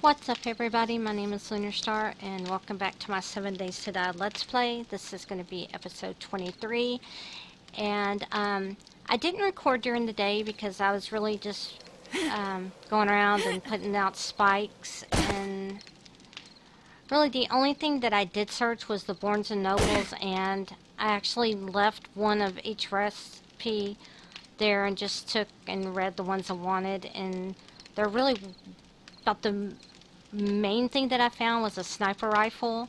What's up everybody, my name is Lunar Star and welcome back to my 7 Days to Die Let's Play. This is going to be episode 23 and I didn't record during the day because I was really just going around and putting out spikes, and really the only thing that I did search was the Barnes & Nobles, and I actually left one of each recipe there and just took and read the ones I wanted, and they're really about the main thing that I found was a sniper rifle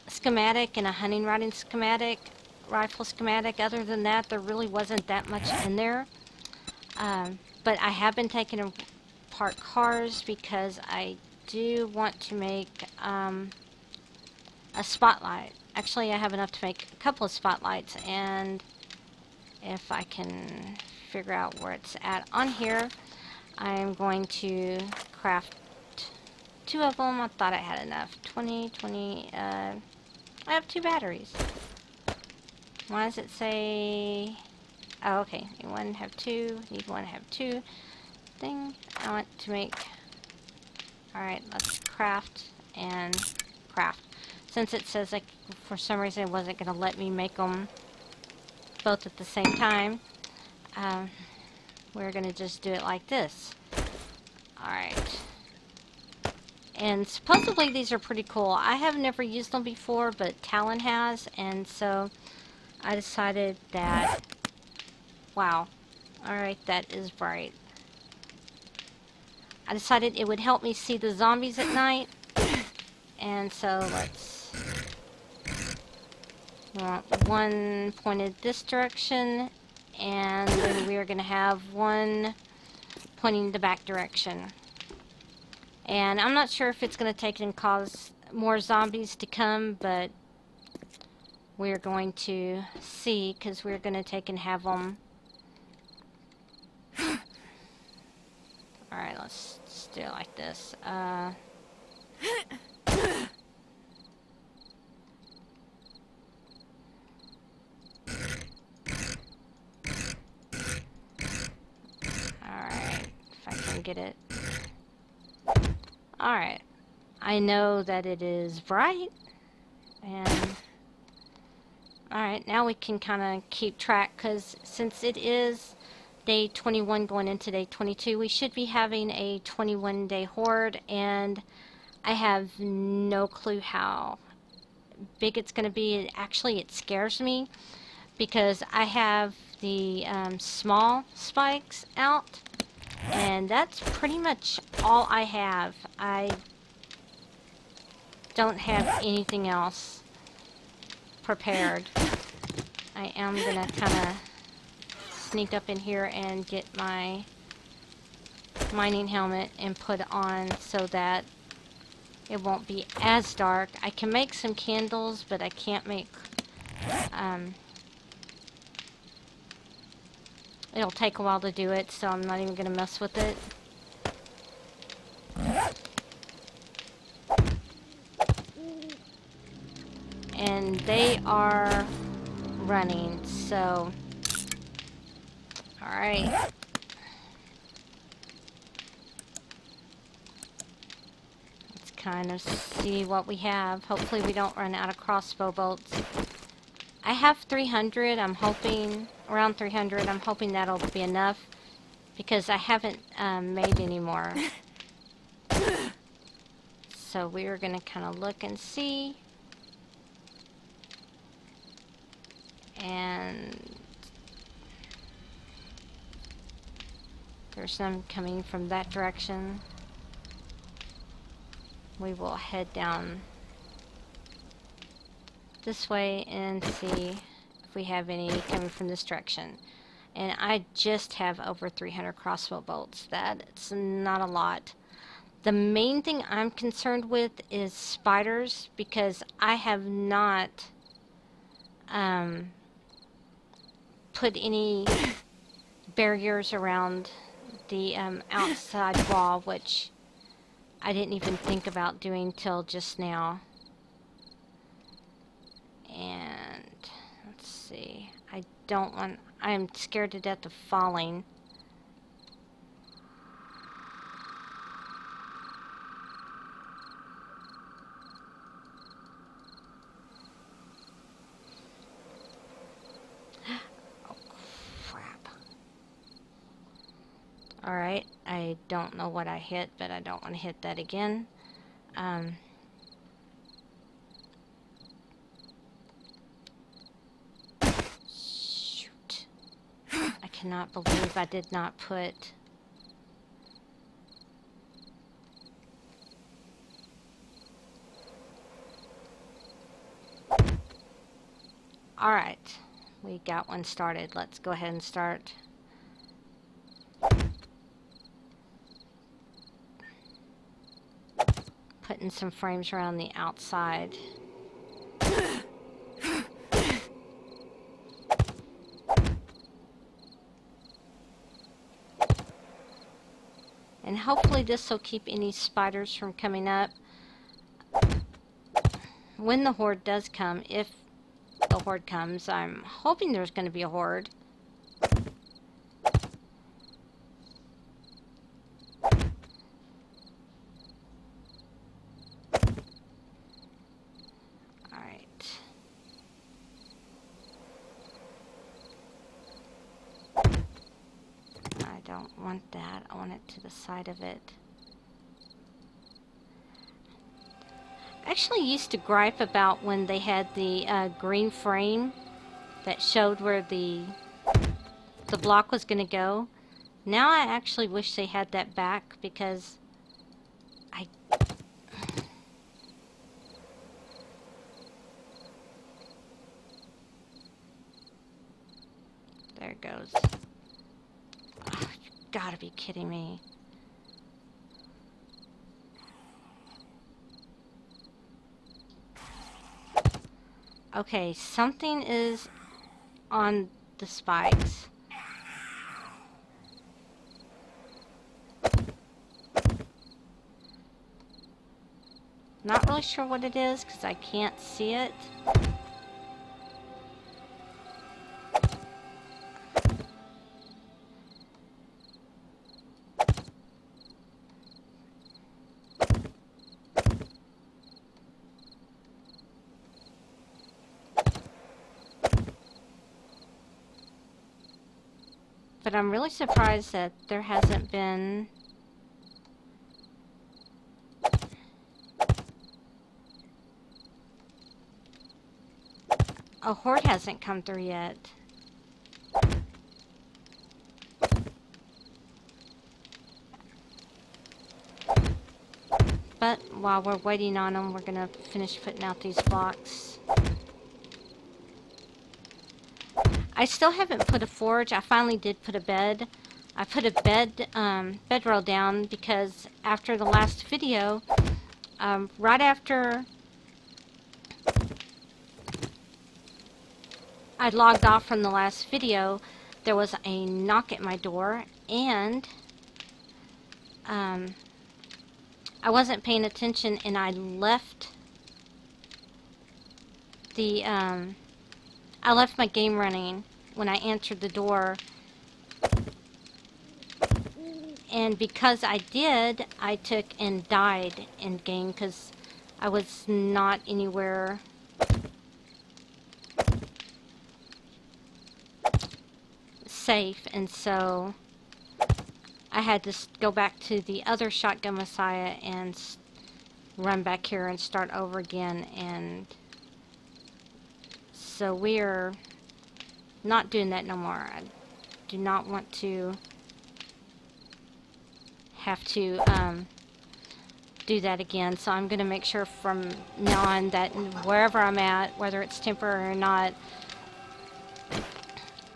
schematic and a hunting riding schematic, rifle schematic. Other than that, there really wasn't that much in there. But I have been taking apart cars because I do want to make a spotlight. Actually, I have enough to make a couple of spotlights, and if I can figure out where it's at on here, I'm going to craft 2 of them. I thought I had enough. 20. I have 2 batteries. Why does it say... Oh, okay. Need 1, have 2. Need 1, have 2. Thing. I want to make... Alright, let's craft and craft. Since it says, like, for some reason it wasn't going to let me make them both at the same time, we're going to just do it like this. Alright. And supposedly these are pretty cool. I have never used them before, but Talon has, and so I decided that... Wow. Alright, that is bright. I decided it would help me see the zombies at night, and so let's... We want 1 pointed this direction, and then we are going to have 1 pointing the back direction. And I'm not sure if it's going to take and cause more zombies to come, but we're going to see, because we're going to take and have them. Alright, let's do it like this. Alright, if I can get it. Alright, I know that it is bright, and alright, now we can kind of keep track, because since it is day 21 going into day 22, we should be having a 21-day horde, and I have no clue how big it's going to be. Actually, it scares me, because I have the small spikes out, and that's pretty much all I have. I don't have anything else prepared. I am gonna kind of sneak up in here and get my mining helmet and put on so that it won't be as dark. I can make some candles, but I can't make... it'll take a while to do it, so I'm not even gonna mess with it. And they are running, so... Alright. Let's kind of see what we have. Hopefully we don't run out of crossbow bolts. I have 300, I'm hoping, around 300, I'm hoping that'll be enough, because I haven't made any more. So we're going to kind of look and see. And there's some coming from that direction. We will head down this way and see if we have any coming from this direction. And I just have over 300 crossbow bolts. That's not a lot. The main thing I'm concerned with is spiders, because I have not put any barriers around the outside wall, which I didn't even think about doing till just now. And let's see, I'm scared to death of falling. Alright, I don't know what I hit, but I don't want to hit that again. Shoot. I cannot believe I did not put... Alright, we got one started. Let's go ahead and start. Putting some frames around the outside. And hopefully this will keep any spiders from coming up. When the horde does come, if the horde comes, I'm hoping there's going to be a horde. Alright. I don't want that. I want it to the side of it. I actually used to gripe about when they had the green frame that showed where the block was going to go. Now I actually wish they had that back because there it goes. Oh, you've got to be kidding me. Okay, something is on the spikes. Not really sure what it is because I can't see it. But I'm really surprised that there hasn't been... a horde hasn't come through yet. But while we're waiting on them, we're gonna finish putting out these blocks. I still haven't put a forge. I finally did put a bed. I put a bedroll down because after the last video, right after I logged off from the last video, there was a knock at my door, and I wasn't paying attention, and I left the I left my game running when I answered the door. And because I did, I took and died in game because I was not anywhere safe, and so I had to go back to the other Shotgun Messiah and run back here and start over again. And so we're not doing that no more. I do not want to have to do that again. So I'm going to make sure from now on that wherever I'm at, whether it's temporary or not,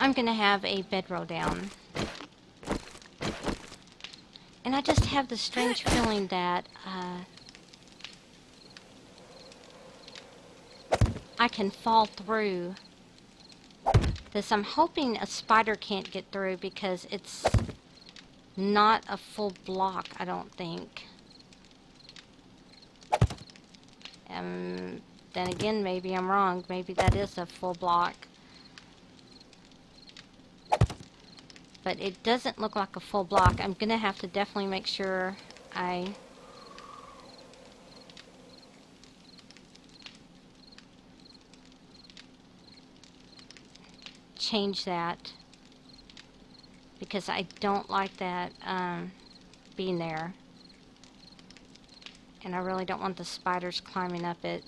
I'm going to have a bedroll down. And I just have the strange feeling that I can fall through this. I'm hoping a spider can't get through because it's not a full block, I don't think. Then again, maybe I'm wrong. Maybe that is a full block. But it doesn't look like a full block. I'm going to have to definitely make sure I change that. because I don't like that being there. And I really don't want the spiders climbing up it.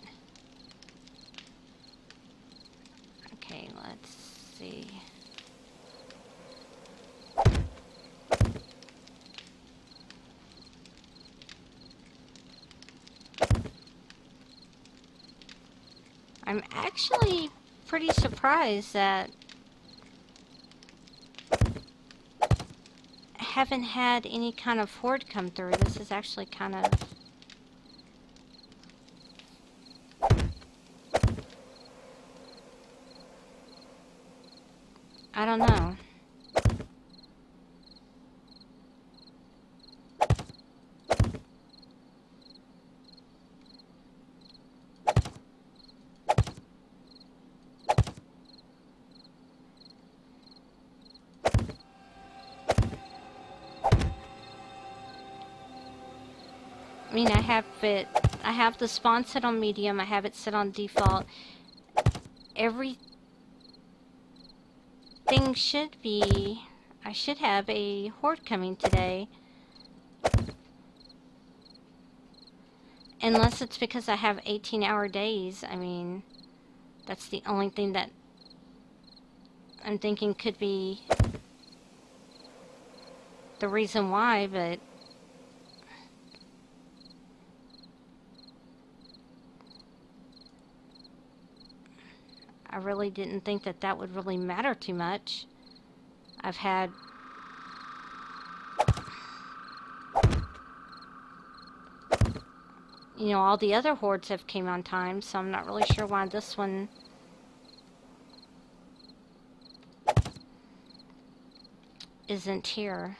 Okay, let's see. I'm actually pretty surprised that I haven't had any kind of horde come through. This is actually kind of... I don't know. I mean, I have the spawn set on medium, I have it set on default. Everything should be... I should have a horde coming today. Unless it's because I have 18-hour days. I mean, that's the only thing that I'm thinking could be the reason why, but... I really didn't think that that would really matter too much. I've had... You know, all the other hordes have came on time, so I'm not really sure why this one... isn't here.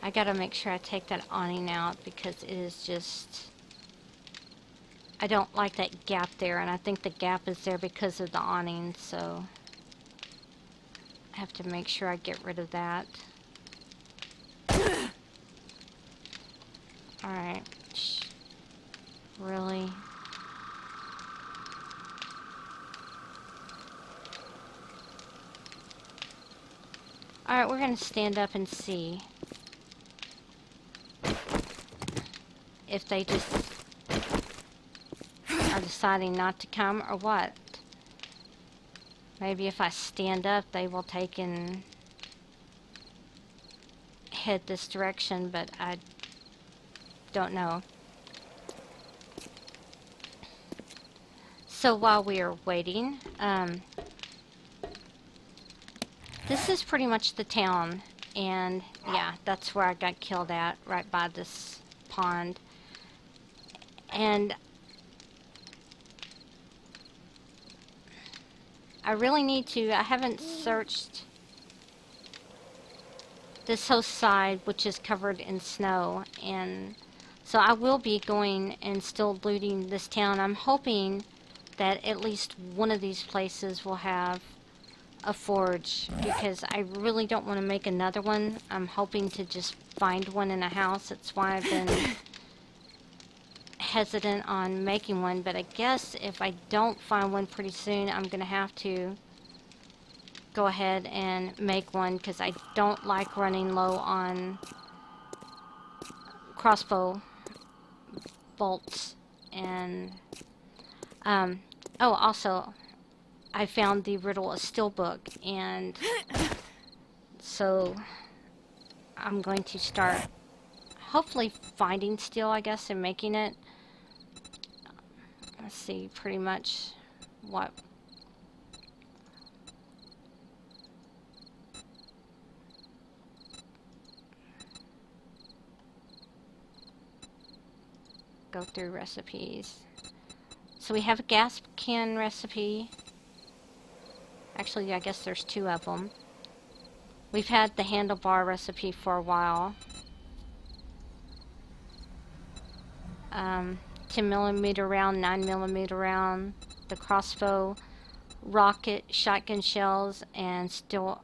I gotta make sure I take that awning out because it is just... I don't like that gap there, and I think the gap is there because of the awning, so... I have to make sure I get rid of that. Alright. Really? Alright, we're gonna stand up and see if they just are deciding not to come or what. Maybe if I stand up, they will take and head this direction, but I don't know. So while we are waiting, this is pretty much the town, and yeah, that's where I got killed at, right by this pond. And I really need to, I haven't searched this whole side, which is covered in snow, and so I will be going and still looting this town. I'm hoping that at least one of these places will have a forge, because I really don't want to make another one. I'm hoping to just find one in a house. That's why I've been hesitant on making one, but I guess if I don't find one pretty soon, I'm gonna have to go ahead and make one, because I don't like running low on crossbow bolts. And oh, also I found the Riddle of Steelbook, and so I'm going to start hopefully finding steel, I guess, and making it. Let's see pretty much what go through recipes. So we have a gas can recipe. Actually, I guess there's two of them. We've had the handlebar recipe for a while. 10mm round, 9mm round, the crossbow rocket, shotgun shells, and steel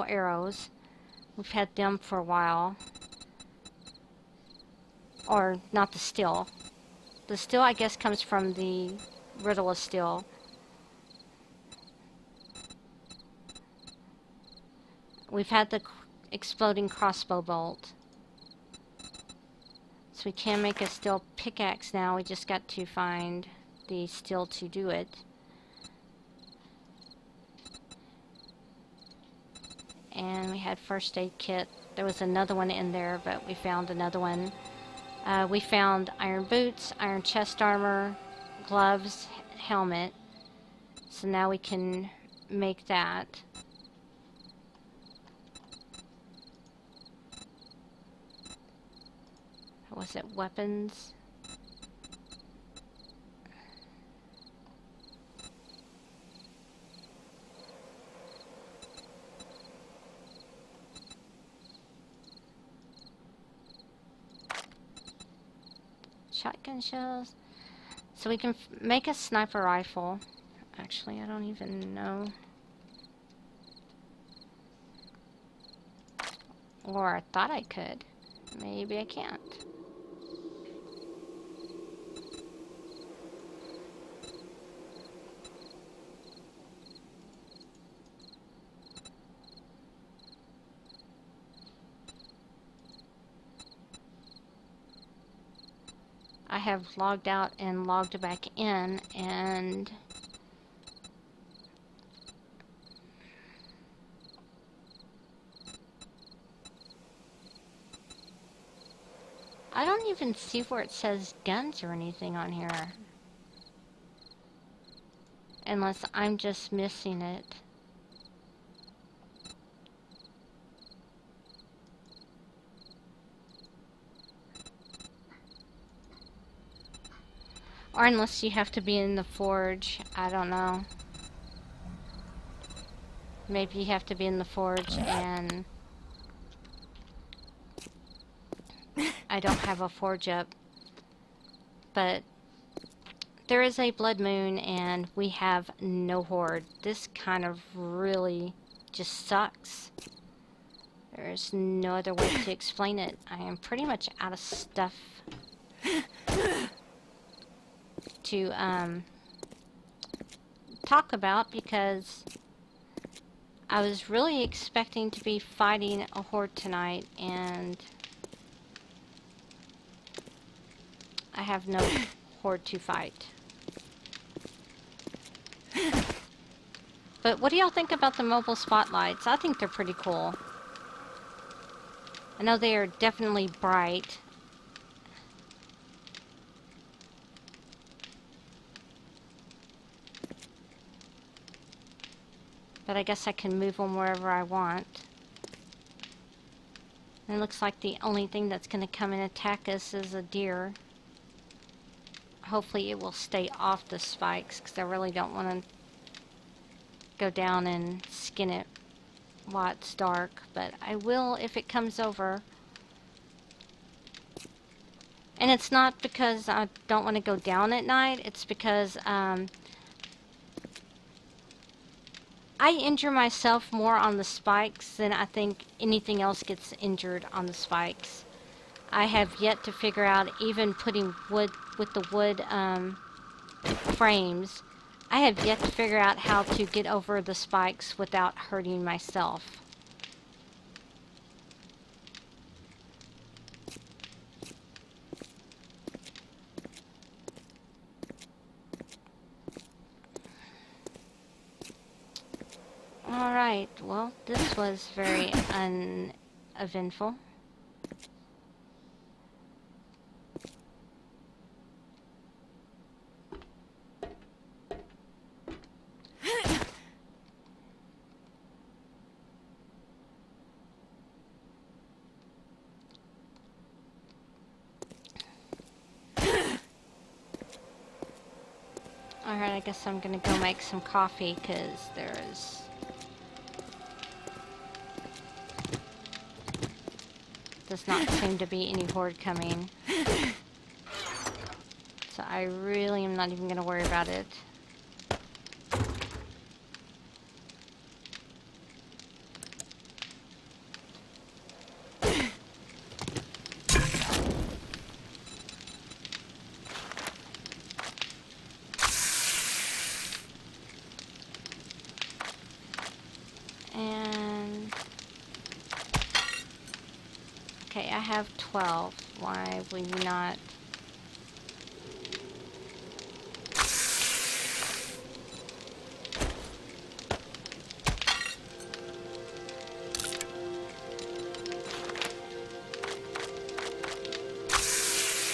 arrows. We've had them for a while. Or not the steel. The steel, I guess, comes from the riddle of steel. We've had the exploding crossbow bolt. So we can make a steel pickaxe now. We just got to find the steel to do it. And we had first aid kit. There was another one in there, but we found another one. We found iron boots, iron chest armor, gloves, helmet. So now we can make that. Was it weapons? Shotgun shells. So we can make a sniper rifle. Actually, I don't even know. Or I thought I could. Maybe I can't. I have logged out and logged back in, and I don't even see where it says guns or anything on here. Unless I'm just missing it. Or unless you have to be in the forge. I don't know. Maybe you have to be in the forge, and I don't have a forge up. But there is a blood moon, and we have no horde. This kind of really just sucks. There's no other way to explain it. I am pretty much out of stuff to talk about, because I was really expecting to be fighting a horde tonight, and I have no horde to fight. But what do y'all think about the mobile spotlights? I think they're pretty cool. I know they are definitely bright. But I guess I can move them wherever I want. And it looks like the only thing that's going to come and attack us is a deer. Hopefully it will stay off the spikes, because I really don't want to go down and skin it while it's dark. But I will if it comes over. And it's not because I don't want to go down at night. It's because I injure myself more on the spikes than I think anything else gets injured on the spikes. I have yet to figure out, even putting wood with the wood frames, I have yet to figure out how to get over the spikes without hurting myself. Alright, well, this was very uneventful. Alright, I guess I'm gonna go make some coffee, because there's does not seem to be any horde coming. So I really am not even going to worry about it. And okay, I have 12. Why will you not?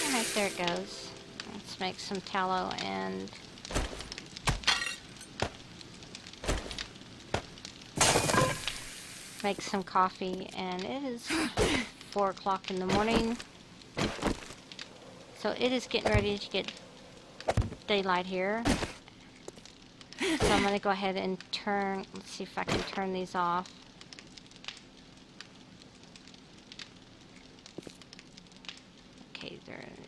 Alright, there it goes. Let's make some tallow and make some coffee, and it is 4 o'clock in the morning. So it is getting ready to get daylight here. So I'm going to go ahead and turn, let's see if I can turn these off. Okay,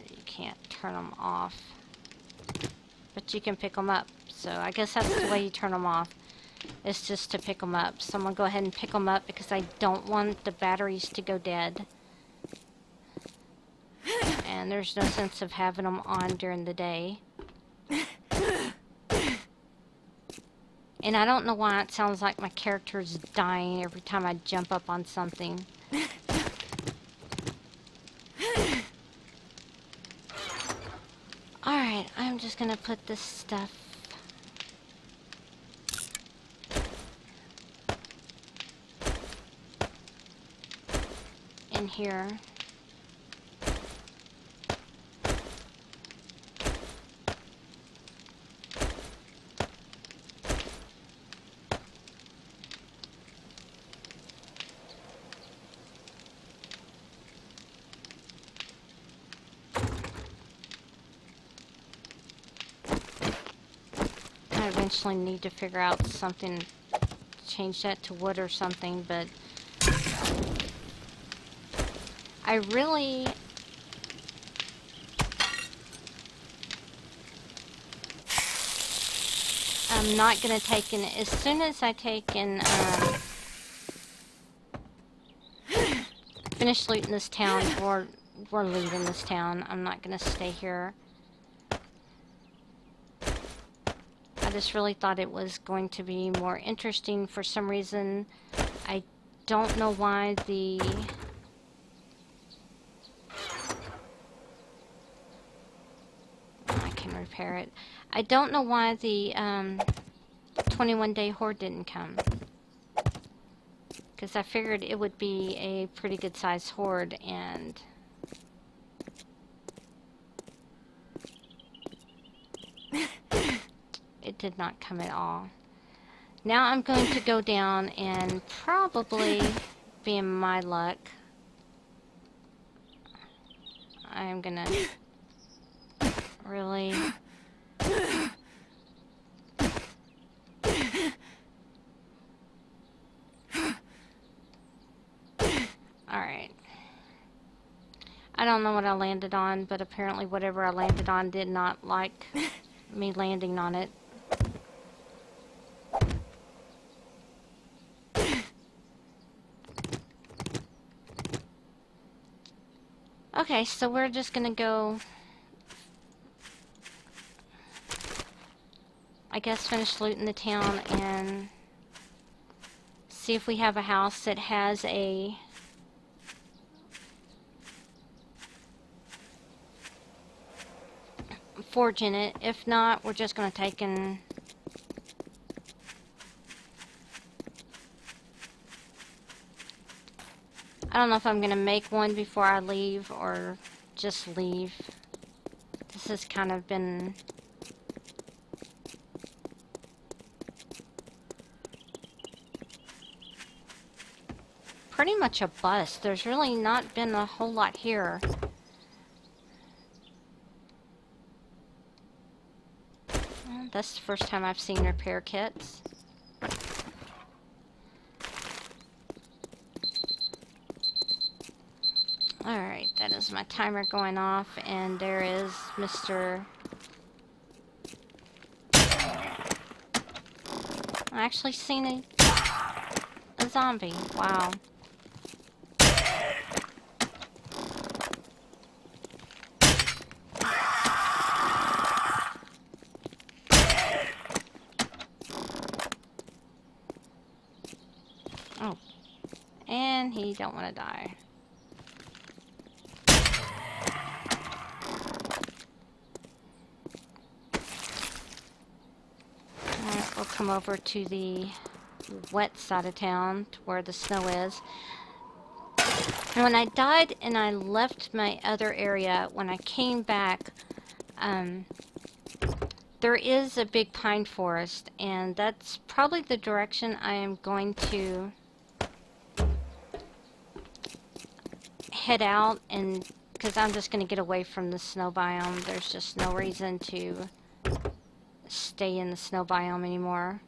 you can't turn them off. But you can pick them up. So I guess that's the way you turn them off. It's just to pick them up. So I'm going to go ahead and pick them up because I don't want the batteries to go dead. And there's no sense of having them on during the day. And I don't know why it sounds like my character is dying every time I jump up on something. Alright, I'm just gonna put this stuff in here. I eventually need to figure out something, change that to wood or something, but I really I'm not gonna take in, as soon as I take in finish looting this town, we're leaving this town. I'm not gonna stay here. I just really thought it was going to be more interesting for some reason. I don't know why the I can repair it. I don't know why the 21-day horde didn't come. Because I figured it would be a pretty good sized horde, and it did not come at all. Now I'm going to go down and probably, being my luck, I am gonna really alright. I don't know what I landed on, but apparently whatever I landed on did not like me landing on it. Okay, so we're just gonna go, I guess, finish looting the town and see if we have a house that has a forge in it. If not, we're just gonna take and I don't know if I'm gonna make one before I leave or just leave. This has kind of been pretty much a bust. There's really not been a whole lot here. Well, that's the first time I've seen repair kits. Alright, that is my timer going off, and there is Mr. I actually seen a zombie. Wow. he don't want to die. Alright, we'll come over to the wet side of town, to where the snow is. And when I died and I left my other area, when I came back, there is a big pine forest, and that's probably the direction I am going to head out, and because I'm just going to get away from the snow biome. There's just no reason to stay in the snow biome anymore.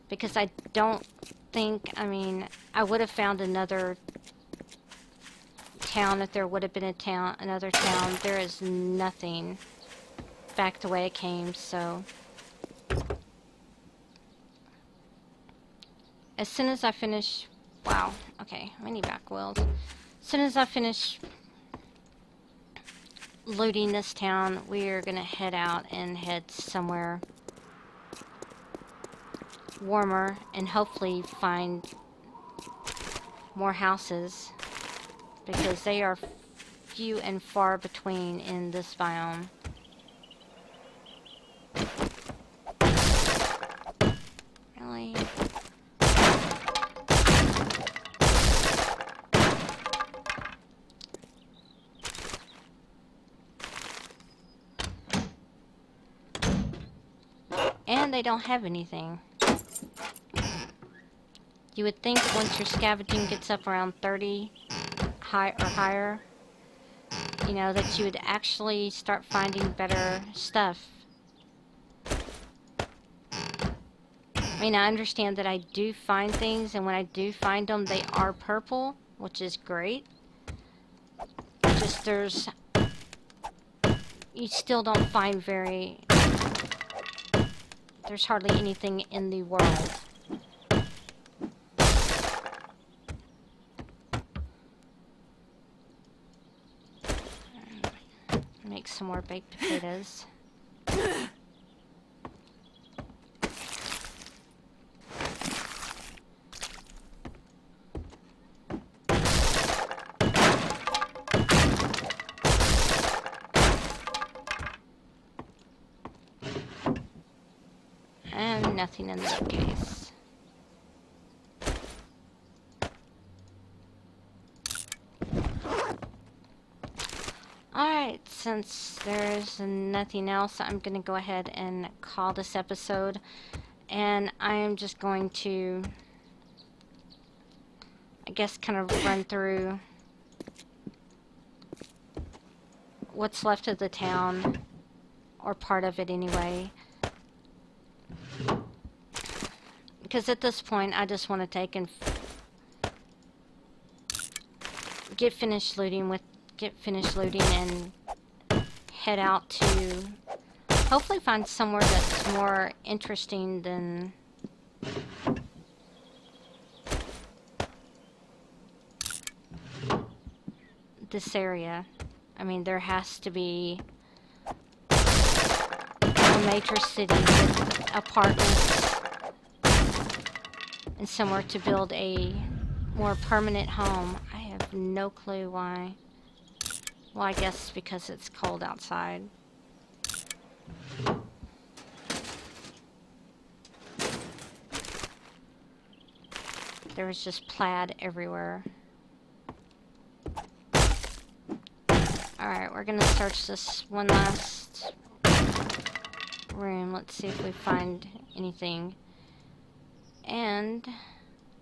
Because I don't think, I mean, I would have found another town if there would have been another town. There is nothing back the way it came, so as soon as I finish, wow, okay, we need back wheels. As soon as I finish looting this town, we are gonna head out and head somewhere warmer and hopefully find more houses, because they are few and far between in this biome. Really? And they don't have anything. You would think once your scavenging gets up around 30 high or higher, you know, that you would actually start finding better stuff. I mean, I understand that I do find things, and when I do find them, they are purple, which is great. Just you still don't find there's hardly anything in the world. Make some more baked potatoes. And nothing in that case. Alright, since there's nothing else, I'm going to go ahead and call this episode. And I am just going to, I guess, kind of run through what's left of the town, or part of it anyway. Because at this point, I just want to take and get finished looting and head out to hopefully find somewhere that's more interesting than this area. I mean, there has to be a major city with apartments and somewhere to build a more permanent home. I have no clue why. Well, I guess because it's cold outside. There was just plaid everywhere. Alright, we're gonna search this one last room. Let's see if we find anything. And,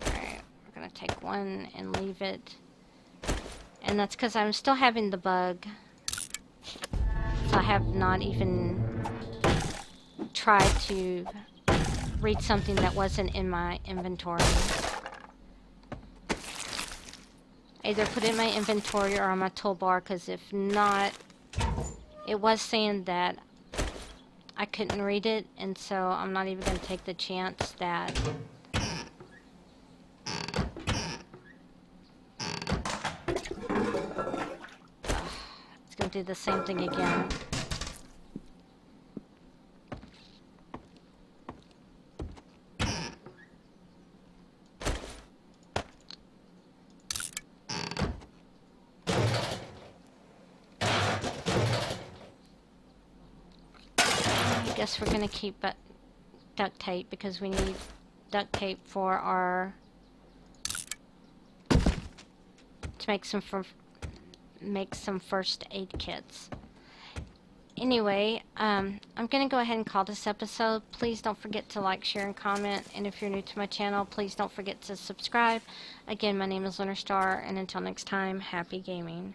alright, we're gonna take one and leave it. And that's because I'm still having the bug. So I have not even tried to read something that wasn't in my inventory. Either put it in my inventory or on my toolbar, because if not, it was saying that I couldn't read it, and so I'm not even going to take the chance that it's going to do the same thing again. guess we're gonna keep duct tape because we need duct tape for our to make some first aid kits. Anyway, I'm going to go ahead and call this episode. Please don't forget to like, share, and comment. And if you're new to my channel, please don't forget to subscribe. Again, my name is Lunar Star, and until next time, happy gaming.